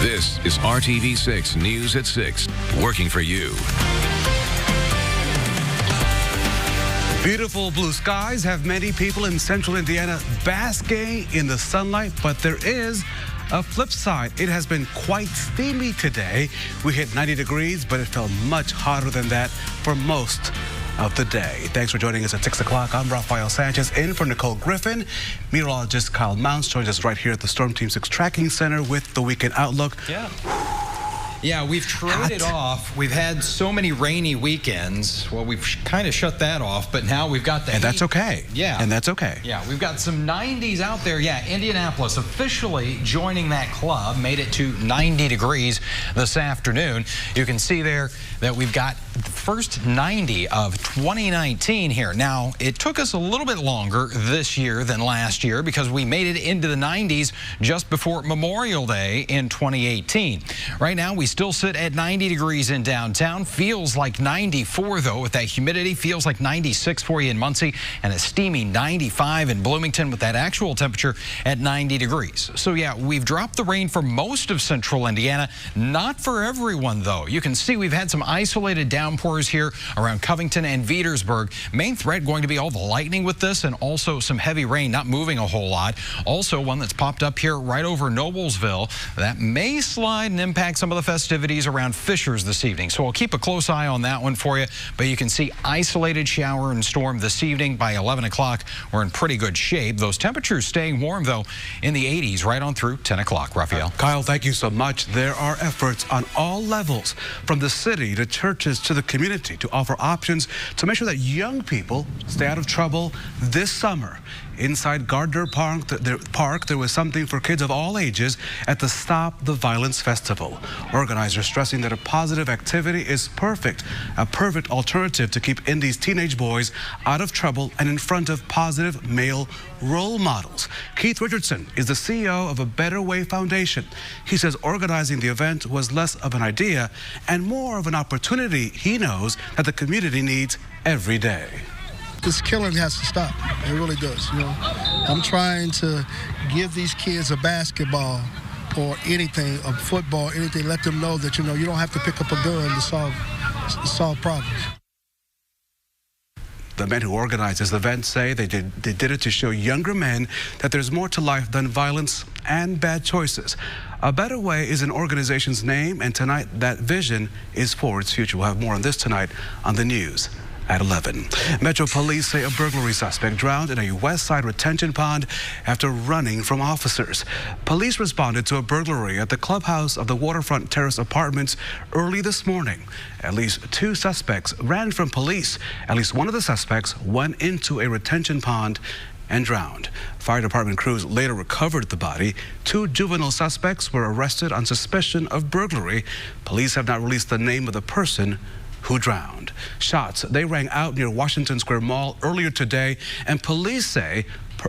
This is RTV6 News at 6, working for you. Beautiful blue skies have many people in central Indiana basking in the sunlight, but there is a flip side. It has been quite steamy today. We hit 90 degrees, but it felt much hotter than that for most of the day. Thanks for joining us at 6 o'clock. I'm Rafael Sanchez, in for Nicole Griffin. Meteorologist Kyle Mounts joins us right here at the Storm Team 6 Tracking Center with the weekend outlook. Yeah, we've traded off. We've had so many rainy weekends. Well, we've kind of shut that off, but now we've got the And that's okay. Yeah. And that's okay. Yeah, we've got some 90s out there. Yeah, Indianapolis officially joining that club, made it to 90 degrees this afternoon. You can see there that we've got the first 90 of 2019 here. Now, it took us a little bit longer this year than last year because we made it into the 90s just before Memorial Day in 2018. Right now, we still sit at 90 degrees in downtown. Feels like 94, though, with that humidity. Feels like 96 for you in Muncie, and a steamy 95 in Bloomington with that actual temperature at 90 degrees. So, yeah, we've dropped the rain for most of central Indiana. Not for everyone, though. You can see we've had some isolated downpours here around Covington and Veedersburg. Main threat going to be all the lightning with this, and also some heavy rain, not moving a whole lot. Also, one that's popped up here right over Noblesville. That may slide and impact some of the festivities around Fishers this evening. So I'll keep a close eye on that one for you. But you can see isolated shower and storm this evening. By 11 o'clock, we're in pretty good shape. Those temperatures staying warm, though, in the 80s right on through 10 o'clock. Rafael. Kyle, thank you so much. There are efforts on all levels, from the city to churches to the community, to offer options to make sure that young people stay out of trouble this summer. Inside Gardner Park, there was something for kids of all ages at the Stop the Violence Festival. Organizers stressing that a positive activity is a perfect alternative to keep Indy's teenage boys out of trouble and in front of positive male role models. Keith Richardson is the CEO of a Better Way Foundation. He says organizing the event was less of an idea and more of an opportunity he knows that the community needs every day. This killing has to stop. It really does. You know, I'm trying to give these kids a basketball or anything, a football, anything. Let them know that, you know, you don't have to pick up a gun to solve problems. The men who organized this event say they did it to show younger men that there's more to life than violence and bad choices. A Better Way is an organization's name, and tonight that vision is for its future. We'll have more on this tonight on the news at 11. Metro Police say a burglary suspect drowned in a West Side retention pond after running from officers. Police responded to a burglary at the clubhouse of the Waterfront Terrace Apartments early this morning. At least 2 suspects ran from police. At least one of the suspects went into a retention pond and drowned. Fire department crews later recovered the body. 2 juvenile suspects were arrested on suspicion of burglary. Police have not released the name of the person who drowned. Shots, they rang out near Washington Square Mall earlier today, and police say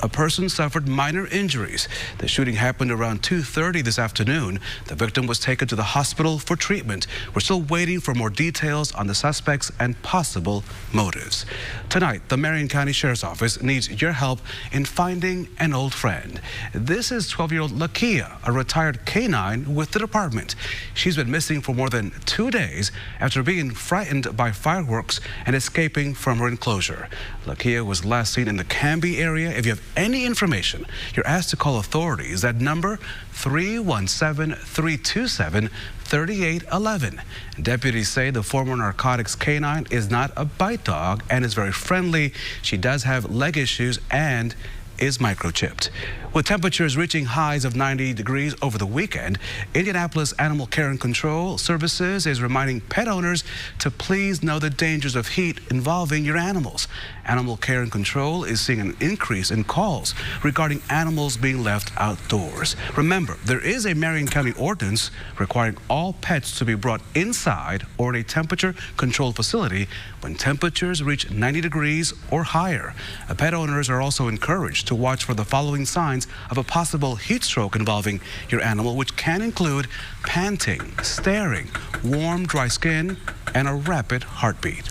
a person suffered minor injuries. The shooting happened around 2:30 this afternoon. The victim was taken to the hospital for treatment. We're still waiting for more details on the suspects and possible motives. Tonight, the Marion County Sheriff's Office needs your help in finding an old friend. This is 12-year-old Lakia, a retired canine with the department. She's been missing for more than 2 days after being frightened by fireworks and escaping from her enclosure. Lakia was last seen in the Canby area. If you have any information, you're asked to call authorities. That number, 317-327-3811. Deputies say the former narcotics canine is not a bite dog and is very friendly. She does have leg issues and is microchipped. With temperatures reaching highs of 90 degrees over the weekend, Indianapolis Animal Care and Control Services is reminding pet owners to please know the dangers of heat involving your animals. Animal Care and Control is seeing an increase in calls regarding animals being left outdoors. Remember, there is a Marion County ordinance requiring all pets to be brought inside or in a temperature-controlled facility when temperatures reach 90 degrees or higher. Pet owners are also encouraged to watch for the following signs of a possible heat stroke involving your animal, which can include panting, staring, warm, dry skin, and a rapid heartbeat.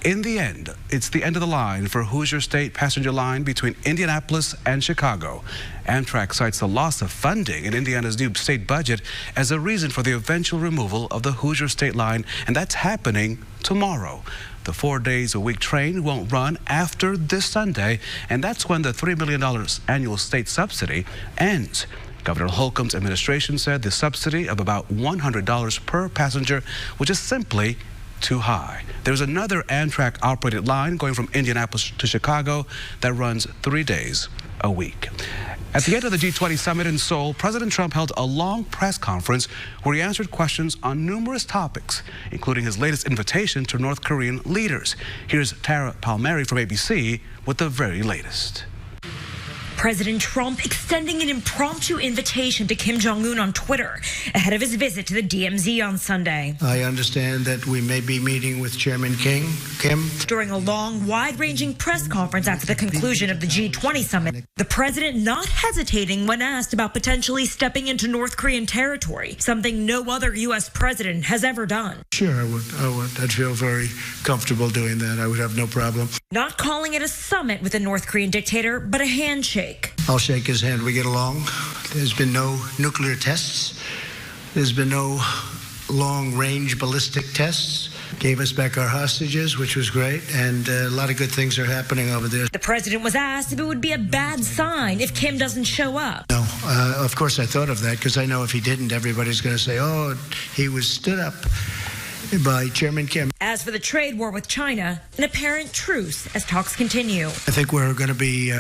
In the end, it's the end of the line for Hoosier State passenger line between Indianapolis and Chicago. Amtrak cites the loss of funding in Indiana's new state budget as a reason for the eventual removal of the Hoosier State line, and that's happening tomorrow. The 4-day-a-week train won't run after this Sunday, and that's when the $3 million annual state subsidy ends. Governor Holcomb's administration said the subsidy of about $100 per passenger was just simply too high. There's another Amtrak-operated line going from Indianapolis to Chicago that runs 3 days a week. At the end of the G20 summit in Seoul, President Trump held a long press conference where he answered questions on numerous topics, including his latest invitation to North Korean leaders. Here's Tara Palmieri from ABC with the very latest. President Trump extending an impromptu invitation to Kim Jong-un on Twitter ahead of his visit to the DMZ on Sunday. I understand that we may be meeting with Chairman Kim. During a long, wide-ranging press conference after the conclusion of the G20 summit, the president not hesitating when asked about potentially stepping into North Korean territory, something no other U.S. president has ever done. Sure, I would. I'd feel very comfortable doing that. I would have no problem. Not calling it a summit with the North Korean dictator, but a handshake. I'll shake his hand. We get along. There's been no nuclear tests. There's been no long-range ballistic tests. Gave us back our hostages, which was great, and a lot of good things are happening over there. The president was asked if it would be a bad sign if Kim doesn't show up. No, of course I thought of that, because I know if he didn't, everybody's going to say, oh, he was stood up by Chairman Kim. As for the trade war with China, an apparent truce as talks continue. I think we're going to be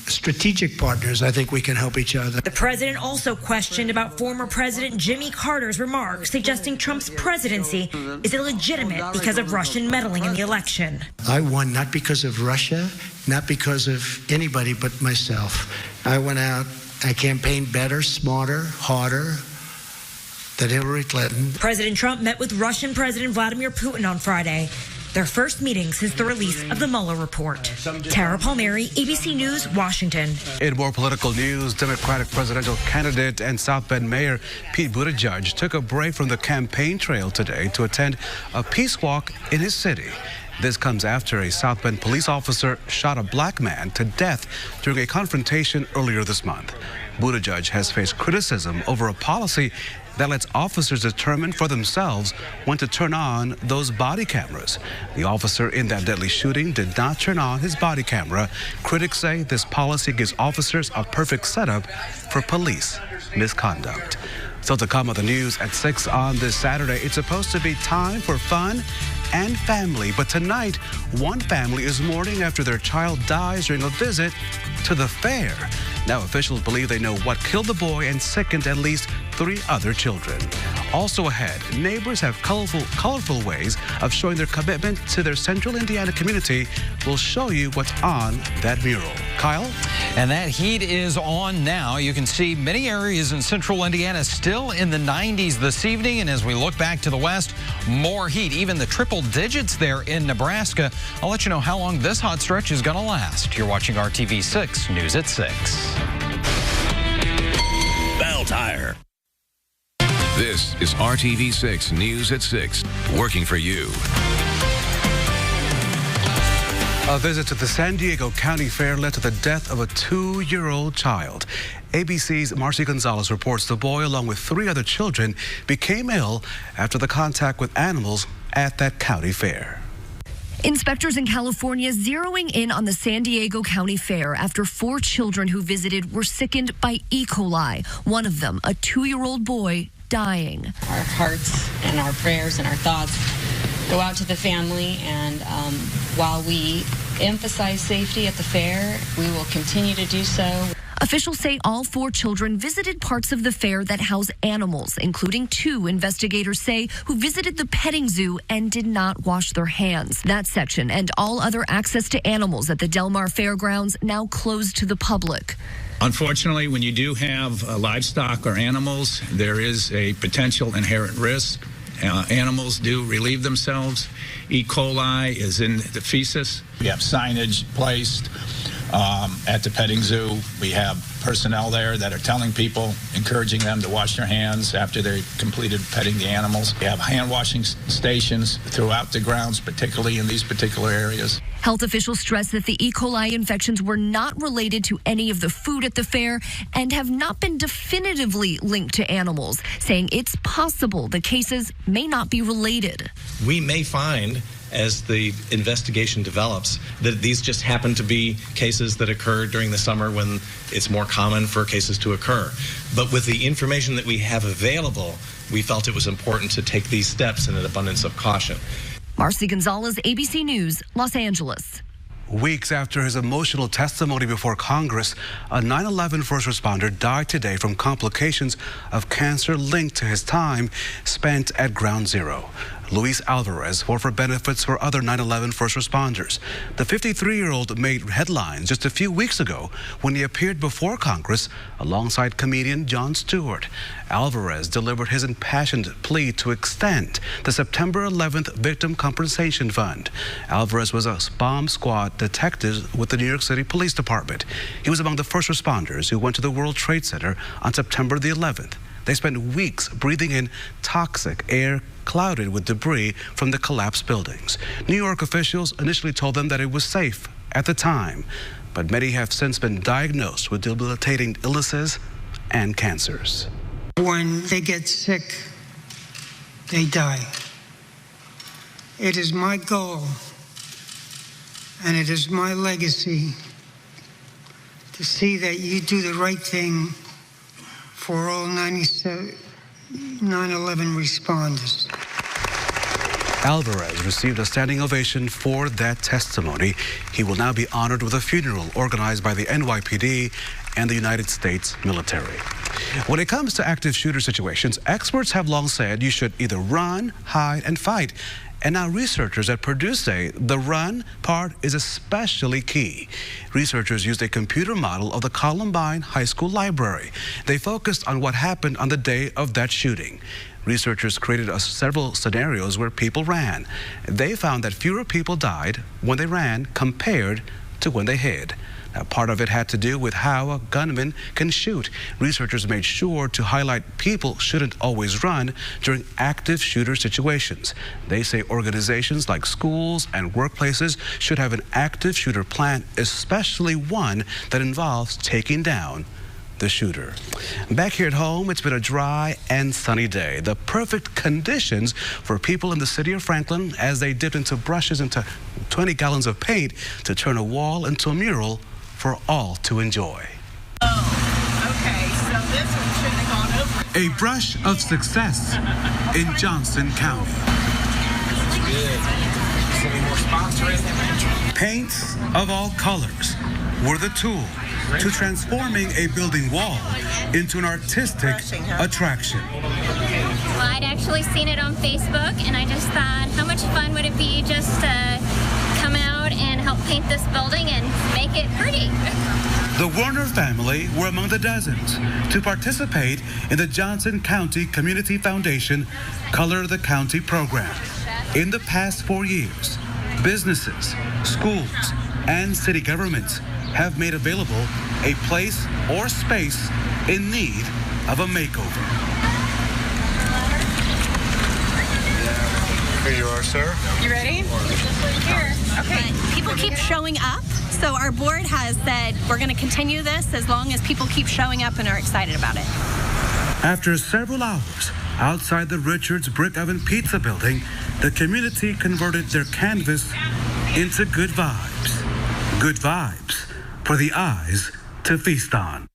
strategic partners. I think we can help each other. The president also questioned about former President Jimmy Carter's remarks, suggesting Trump's presidency is illegitimate because of Russian meddling in the election. I won not because of Russia, not because of anybody but myself. I went out, I campaigned better, smarter, harder than Hillary Clinton. President Trump met with Russian President Vladimir Putin on Friday. Their first meeting since the release of the Mueller report. Tara Palmieri, ABC News, Washington. In more political news, Democratic presidential candidate and South Bend Mayor Pete Buttigieg took a break from the campaign trail today to attend a peace walk in his city. This comes after a South Bend police officer shot a black man to death during a confrontation earlier this month. Buttigieg has faced criticism over a policy that lets officers determine for themselves when to turn on those body cameras. The officer in that deadly shooting did not turn on his body camera. Critics say this policy gives officers a perfect setup for police misconduct. Still to come on the news at 6 on this Saturday, it's supposed to be time for fun and family. But tonight, one family is mourning after their child dies during a visit to the fair. Now officials believe they know what killed the boy and sickened at least 3 other children. Also ahead, neighbors have colorful ways of showing their commitment to their central Indiana community. We'll show you what's on that mural. Kyle? And that heat is on now. You can see many areas in central Indiana still in the 90s this evening. And as we look back to the west, more heat, even the triple digits there in Nebraska. I'll let you know how long this hot stretch is going to last. You're watching RTV6 News at 6. Bell Tire. This is RTV6 News at 6, working for you. A visit to the San Diego County Fair led to the death of a 2-year-old child. ABC's Marcy Gonzalez reports the boy, along with 3 other children, became ill after the contact with animals at that county fair. Inspectors in California zeroing in on the San Diego County Fair after 4 children who visited were sickened by E. coli. One of them, a 2-year-old boy, dying. Our hearts and our prayers and our thoughts go out to the family, and while we emphasize safety at the fair, we will continue to do so. Officials say all 4 children visited parts of the fair that house animals, including 2 investigators say who visited the petting zoo and did not wash their hands. That section and all other access to animals at the Del Mar Fairgrounds now closed to the public. Unfortunately, when you do have livestock or animals, there is a potential inherent risk. Animals do relieve themselves. E. coli is in the feces. We have signage placed At the petting zoo, we have personnel there that are telling people, encouraging them to wash their hands after they completed petting the animals. We have hand washing stations throughout the grounds, particularly in these particular areas. Health officials stress that the E. coli infections were not related to any of the food at the fair and have not been definitively linked to animals, saying it's possible the cases may not be related. We may find, as the investigation develops, that these just happen to be cases that occur during the summer when it's more common for cases to occur. But with the information that we have available, we felt it was important to take these steps in an abundance of caution. Marcy Gonzalez, ABC News, Los Angeles. Weeks after his emotional testimony before Congress, a 9/11 first responder died today from complications of cancer linked to his time spent at Ground Zero. Luis Alvarez fought for benefits for other 9/11 first responders. The 53-year-old made headlines just a few weeks ago when he appeared before Congress alongside comedian Jon Stewart. Alvarez delivered his impassioned plea to extend the September 11th Victim Compensation Fund. Alvarez was a bomb squad detective with the New York City Police Department. He was among the first responders who went to the World Trade Center on September the 11th. They spent weeks breathing in toxic air clouded with debris from the collapsed buildings. New York officials initially told them that it was safe at the time, but many have since been diagnosed with debilitating illnesses and cancers. When they get sick, they die. It is my goal, and it is my legacy, to see that you do the right thing for all 9/11 responders. Alvarez received a standing ovation for that testimony. He will now be honored with a funeral organized by the NYPD and the United States military. When it comes to active shooter situations, experts have long said you should either run, hide, and fight. And now researchers at Purdue say the run part is especially key. Researchers used a computer model of the Columbine High School library. They focused on what happened on the day of that shooting. Researchers created several scenarios where people ran. They found that fewer people died when they ran compared to when they hid. Now, part of it had to do with how a gunman can shoot. Researchers made sure to highlight people shouldn't always run during active shooter situations. They say organizations like schools and workplaces should have an active shooter plan, especially one that involves taking down the shooter. Back here at home, it's been a dry and sunny day. The perfect conditions for people in the city of Franklin as they dipped into brushes into 20 gallons of paint to turn a wall into a mural for all to enjoy. Oh, okay, so this one shouldn't have gone over. A brush of success in Johnson County. Good. Some more sponsoring. Paints of all colors were the tool to transforming a building wall into an artistic attraction. Well, I'd actually seen it on Facebook, and I just thought, how much fun would it be just to come out and help paint this building and make it pretty? The Warner family were among the dozens to participate in the Johnson County Community Foundation Color the County program. In the past 4 years, businesses, schools, and city governments have made available a place or space in need of a makeover. Here you are, sir. You ready? Here. Okay. People keep showing up, so our board has said we're going to continue this as long as people keep showing up and are excited about it. After several hours outside the Richards Brick Oven Pizza building, the community converted their canvas into good vibes. Good vibes for the eyes to feast on.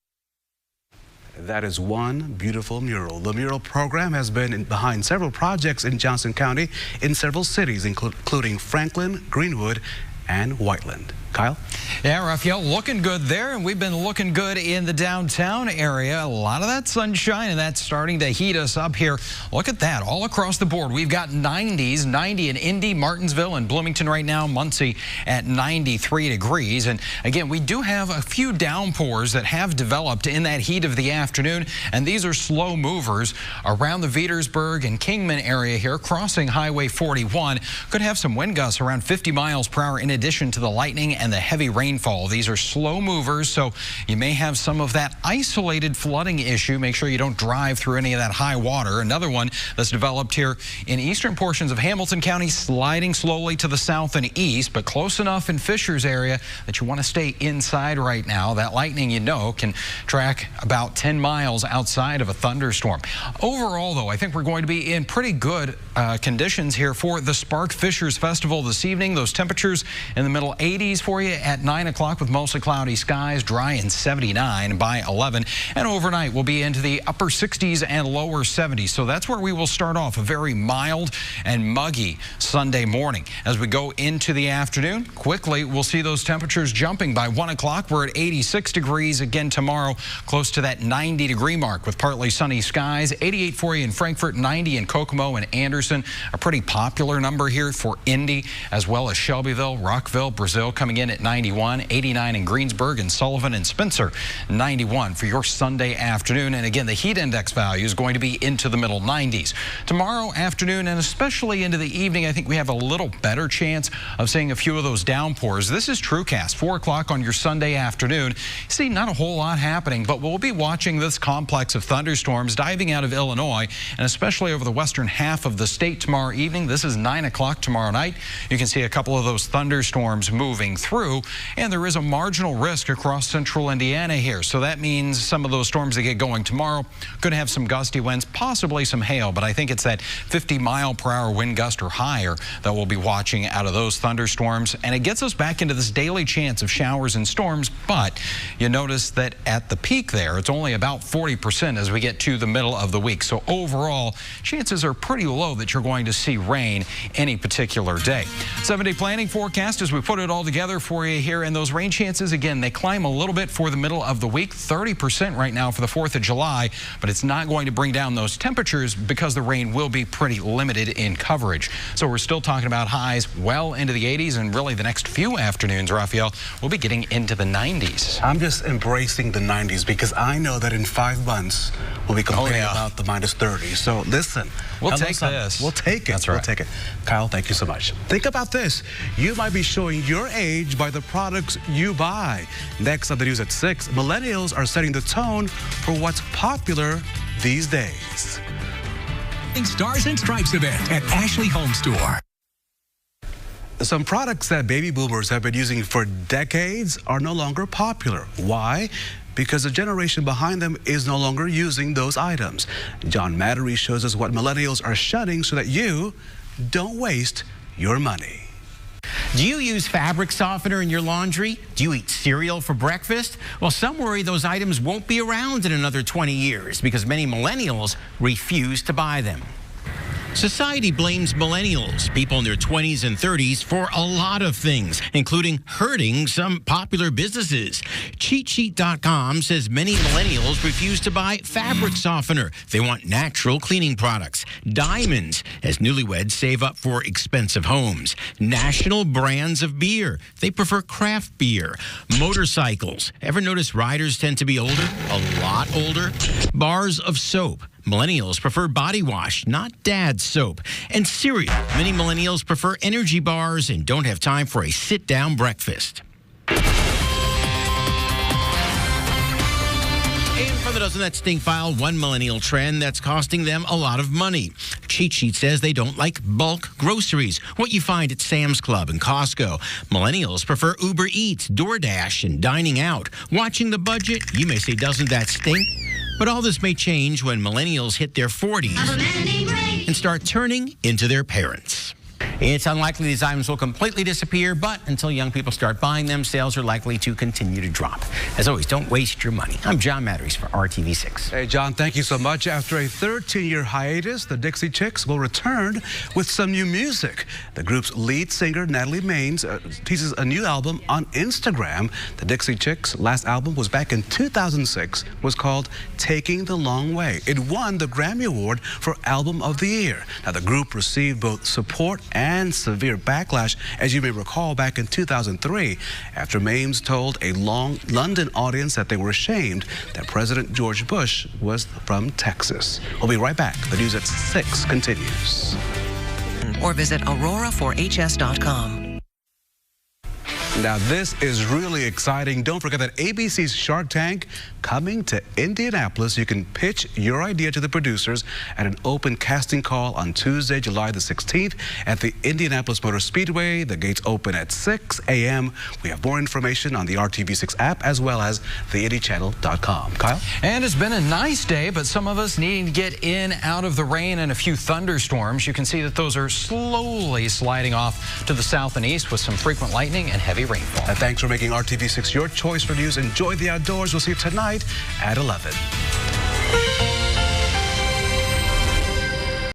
That is one beautiful mural. The mural program has been behind several projects in Johnson County in several cities, including Franklin, Greenwood, and Whiteland. Kyle? Yeah, Raphael, looking good there, and we've been looking good in the downtown area. A lot of that sunshine, and that's starting to heat us up here. Look at that, all across the board. We've got 90s, 90 in Indy, Martinsville, and Bloomington right now, Muncie at 93 degrees. And again, we do have a few downpours that have developed in that heat of the afternoon, and these are slow movers around the Vetersburg and Kingman area here, crossing Highway 41. Could have some wind gusts around 50 miles per hour in addition to the lightning and the heavy rainfall. These are slow movers, so you may have some of that isolated flooding issue. Make sure you don't drive through any of that high water. Another one that's developed here in eastern portions of Hamilton County, sliding slowly to the south and east, but close enough in Fishers area that you want to stay inside right now. That lightning, you know, can track about 10 miles outside of a thunderstorm. Overall, though, I think we're going to be in pretty good conditions here for the Spark Fishers Festival this evening. Those temperatures in the middle 80s for you at 9 o'clock with mostly cloudy skies, dry and 79 by 11. And overnight we'll be into the upper 60s and lower 70s. So that's where we will start off, a very mild and muggy Sunday morning. As we go into the afternoon, quickly we'll see those temperatures jumping. By 1 o'clock we're at 86 degrees again tomorrow, close to that 90-degree mark with partly sunny skies. 88 for you in Frankfort, 90 in Kokomo and Anderson. A pretty popular number here for Indy, as well as Shelbyville, Rockville, Brazil coming in at 91, 89 in Greensburg and Sullivan and Spencer, 91 for your Sunday afternoon. And again, the heat index value is going to be into the middle 90s. Tomorrow afternoon and especially into the evening, I think we have a little better chance of seeing a few of those downpours. This is TrueCast, 4 o'clock on your Sunday afternoon. See, not a whole lot happening, but we'll be watching this complex of thunderstorms diving out of Illinois and especially over the western half of the state tomorrow evening. This is 9 o'clock tomorrow night. You can see a couple of those thunderstorms moving through, and there is a marginal risk across central Indiana here. So that means some of those storms that get going tomorrow could have some gusty winds, possibly some hail, but I think it's that 50-mile-per-hour wind gust or higher that we'll be watching out of those thunderstorms. And it gets us back into this daily chance of showers and storms, but you notice that at the peak there, it's only about 40% as we get to the middle of the week. So overall, chances are pretty low that you're going to see rain any particular day. 7-day planning forecast as we put it all together for you here, and those rain chances, again, they climb a little bit for the middle of the week, 30% right now for the 4th of July, but it's not going to bring down those temperatures because the rain will be pretty limited in coverage. So we're still talking about highs well into the 80s, and really the next few afternoons, Raphael, we'll be getting into the 90s. I'm just embracing the 90s because I know that in 5 months we'll be complaining about the minus 30. So listen, we'll take this. We'll take it. That's right. We'll take it. Kyle, thank you so much. Think about this. You might be showing your age by the products you buy. Next on the news at 6, millennials are setting the tone for what's popular these days. Stars and Stripes event at Ashley Home Store. Some products that baby boomers have been using for decades are no longer popular. Why? Because the generation behind them is no longer using those items. John Mattery shows us what millennials are shunning so that you don't waste your money. Do you use fabric softener in your laundry? Do you eat cereal for breakfast? Well, some worry those items won't be around in another 20 years because many millennials refuse to buy them. Society blames millennials, people in their 20s and 30s, for a lot of things, including hurting some popular businesses. CheatSheet.com says many millennials refuse to buy fabric softener. They want natural cleaning products. Diamonds, as newlyweds save up for expensive homes. National brands of beer. They prefer craft beer. Motorcycles. Ever notice riders tend to be older? A lot older. Bars of soap. Millennials prefer body wash, not dad's soap. And cereal. Many millennials prefer energy bars and don't have time for a sit-down breakfast. And from the Doesn't That Stink file, one millennial trend that's costing them a lot of money. Cheat Sheet says they don't like bulk groceries, what you find at Sam's Club and Costco. Millennials prefer Uber Eats, DoorDash, and dining out. Watching the budget, you may say, doesn't that stink? But all this may change when millennials hit their 40s and start turning into their parents. It's unlikely these items will completely disappear, but until young people start buying them, sales are likely to continue to drop. As always, don't waste your money. I'm John Matteries for RTV6. Hey, John, thank you so much. After a 13-year hiatus, the Dixie Chicks will return with some new music. The group's lead singer, Natalie Maines, teases a new album on Instagram. The Dixie Chicks' last album was back in 2006, was called Taking the Long Way. It won the Grammy Award for Album of the Year. Now, the group received both support and severe backlash, as you may recall, back in 2003, after Maines told a London audience that they were ashamed that President George Bush was from Texas. We'll be right back. The news at 6 continues. Or visit aurora4hs.com. Now, this is really exciting. Don't forget that ABC's Shark Tank coming to Indianapolis. You can pitch your idea to the producers at an open casting call on Tuesday, July the 16th at the Indianapolis Motor Speedway. The gates open at 6 a.m. We have more information on the RTV6 app as well as theindychannel.com. Kyle? And it's been a nice day, but some of us needing to get in, out of the rain and a few thunderstorms. You can see that those are slowly sliding off to the south and east with some frequent lightning and heavy rainfall. Thanks for making RTV6 your choice for news. Enjoy the outdoors. We'll see you tonight at 11.